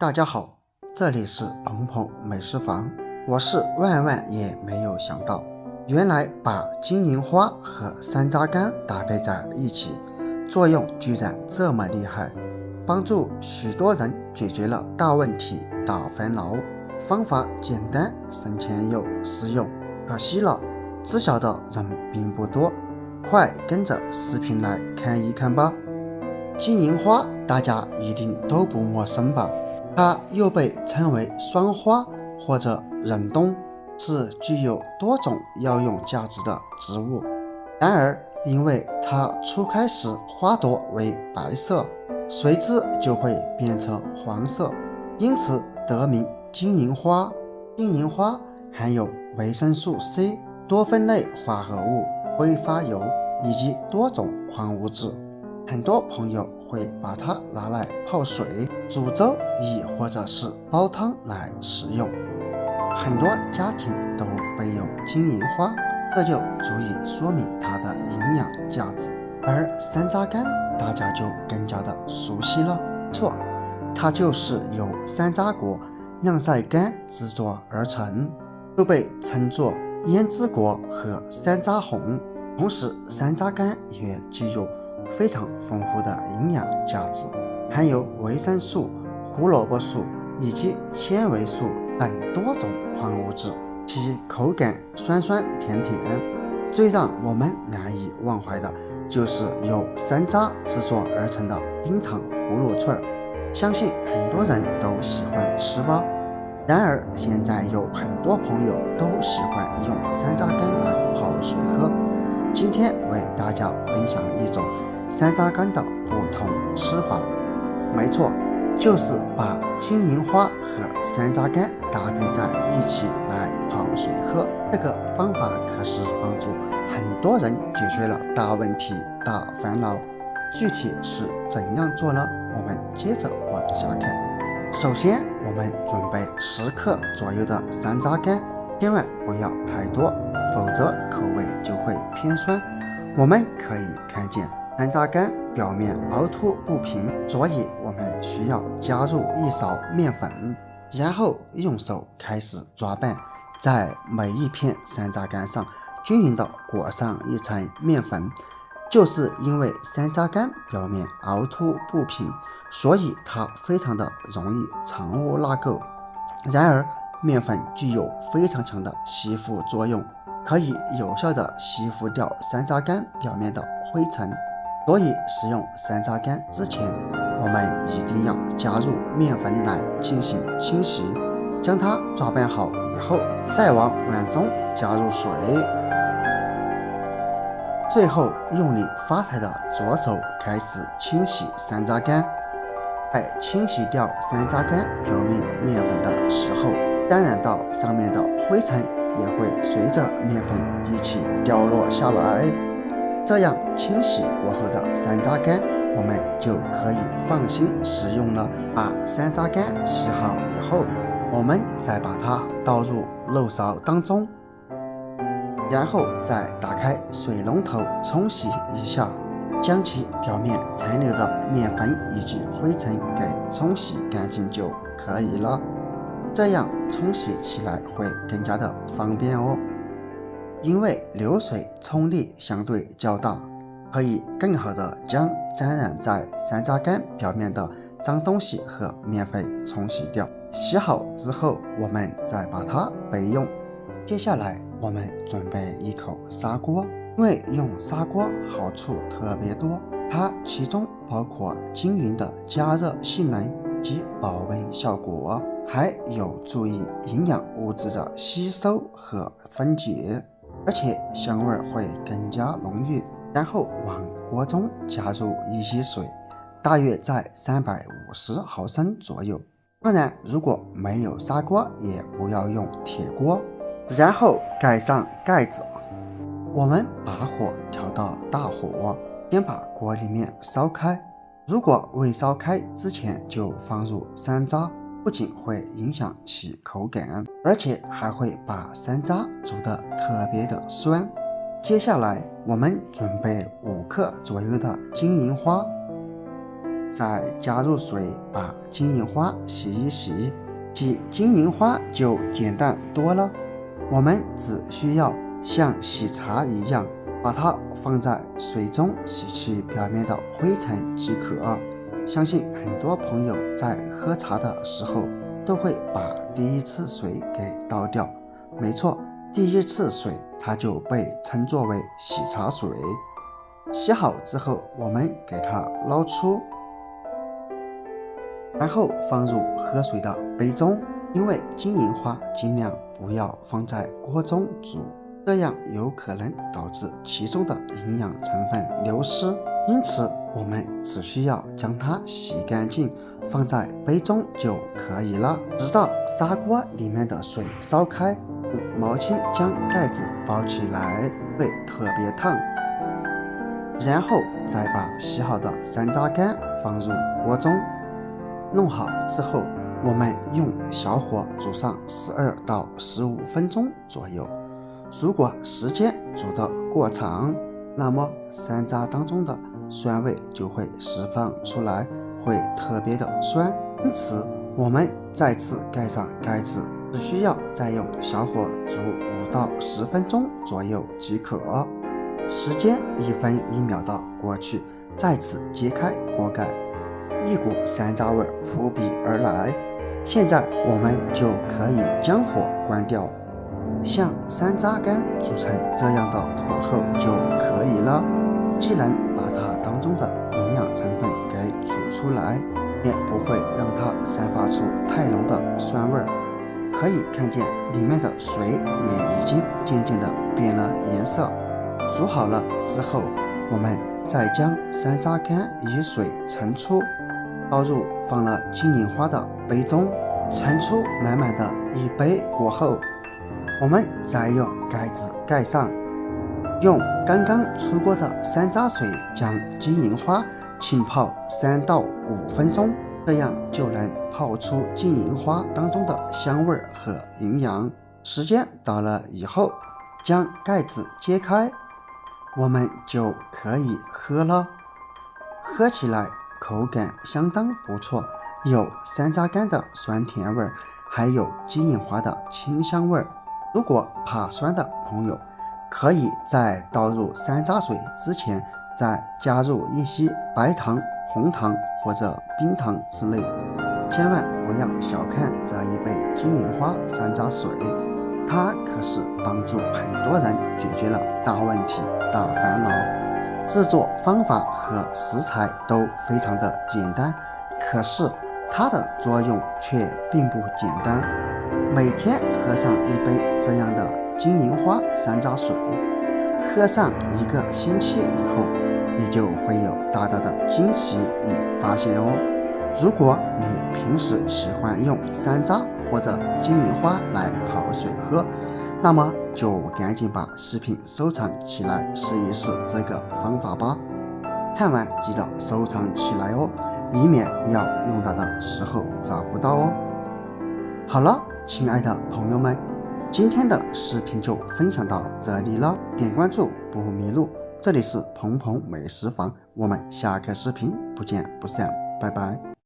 大家好，这里是鹏鹏美食房。我是万万也没有想到，原来把金银花和山楂干搭配在一起，作用居然这么厉害，帮助许多人解决了大问题、大烦恼。方法简单，省钱又实用，可惜了，知晓的人并不多。快跟着视频来看一看吧。金银花大家一定都不陌生吧？它又被称为双花或者忍冬，是具有多种药用价值的植物。然而，因为它初开时花朵为白色，随之就会变成黄色，因此得名金银花。金银花含有维生素 C、多酚类化合物、挥发油以及多种矿物质。很多朋友会把它拿来泡水、煮粥，亦或者是煲汤来食用。很多家庭都备有金银花，这就足以说明它的营养价值。而山楂干大家就更加的熟悉了，错，它就是由山楂果晾晒干制作而成，又被称作胭脂果和山楂红。同时，山楂干也具有非常丰富的营养价值，含有维生素、胡萝卜素以及纤维素等多种矿物质，其口感酸酸甜甜。最让我们难以忘怀的就是由山楂制作而成的冰糖葫芦串，相信很多人都喜欢吃吧。然而现在有很多朋友都喜欢用山楂干来泡水喝，今天为大家分享一种山楂干的不同吃法。没错，就是把金银花和山楂干搭配在一起来泡水喝。这个方法可是帮助很多人解决了大问题、大烦恼。具体是怎样做呢？我们接着往下看。首先，我们准备10克左右的山楂干，千万不要太多，否则口味就会偏酸。我们可以看见山楂干表面凹凸不平，所以我们需要加入1勺面粉，然后用手开始抓拌，在每一片山楂干上均匀地裹上一层面粉。就是因为山楂干表面凹凸不平，所以它非常的容易藏污纳垢。然而，面粉具有非常强的吸附作用，可以有效的吸附掉山楂干表面的灰尘。所以使用山楂干之前，我们一定要加入面粉来进行清洗。将它抓拌好以后，再往碗中加入水，最后用力发财的左手开始清洗山楂干。在清洗掉山楂干表面面粉的时候，沾染到上面的灰尘也会随着面粉一起掉落下来。这样清洗过后的山楂干，我们就可以放心食用了。把山楂干洗好以后，我们再把它倒入漏勺当中，然后再打开水龙头冲洗一下，将其表面残留的面粉以及灰尘给冲洗干净就可以了。这样冲洗起来会更加的方便哦，因为流水冲力相对较大，可以更好的将沾染在山楂干表面的脏东西和面粉冲洗掉。洗好之后，我们再把它备用。接下来我们准备一口砂锅，因为用砂锅好处特别多，它其中包括均匀的加热性能及保温效果，还有助于营养物质的吸收和分解，而且香味会更加浓郁。然后往锅中加入一些水，大约在350毫升左右。当然，如果没有砂锅，也不要用铁锅。然后盖上盖子，我们把火调到大火，先把锅里面烧开。如果未烧开之前就放入山楂，不仅会影响其口感，而且还会把山楂煮得特别的酸。接下来我们准备5克左右的金银花，再加入水把金银花洗一洗，洗金银花就简单多了。我们只需要像洗茶一样，把它放在水中洗去表面的灰尘即可。相信很多朋友在喝茶的时候都会把第一次水给倒掉，没错，第一次水它就被称作为洗茶水。洗好之后，我们给它捞出，然后放入喝水的杯中。因为金银花尽量不要放在锅中煮，这样有可能导致其中的营养成分流失，因此我们只需要将它洗干净，放在杯中就可以了，直到砂锅里面的水烧开，用毛巾将盖子包起来，会特别烫。然后再把洗好的山楂干放入锅中，弄好之后，我们用小火煮上12到15分钟左右。如果时间煮得过长，那么山楂当中的酸味就会释放出来，会特别的酸。因此我们再次盖上盖子，只需要再用小火煮5到10分钟左右即可。时间1分1秒的过去，再次揭开锅盖，一股山楂味扑鼻而来。现在我们就可以将火关掉，像山楂干煮成这样的火候就可以了。既能把它当中的营养成分给煮出来，也不会让它散发出太浓的酸味。可以看见里面的水也已经渐渐的变了颜色。煮好了之后，我们再将山楂干与水盛出，倒入放了金银花的杯中，盛出满满的一杯过后，我们再用盖子盖上，用刚刚出锅的山楂水将金银花浸泡3到5分钟，这样就能泡出金银花当中的香味和营养。时间到了以后，将盖子揭开，我们就可以喝了。喝起来口感相当不错，有山楂干的酸甜味，还有金银花的清香味。如果怕酸的朋友，可以在倒入山楂水之前再加入一些白糖、红糖或者冰糖之类。千万不要小看这一杯金银花山楂水，它可是帮助很多人解决了大问题、大烦恼。制作方法和食材都非常的简单，可是它的作用却并不简单。每天喝上一杯这样的金银花山楂水，喝上1个星期以后，你就会有大大的惊喜与发现哦。如果你平时喜欢用山楂或者金银花来泡水喝，那么就赶紧把视频收藏起来试一试这个方法吧。看完记得收藏起来哦，以免要用到的时候找不到哦。好了，亲爱的朋友们，今天的视频就分享到这里了，点关注不迷路。这里是鹏鹏美食房，我们下个视频不见不散，拜拜。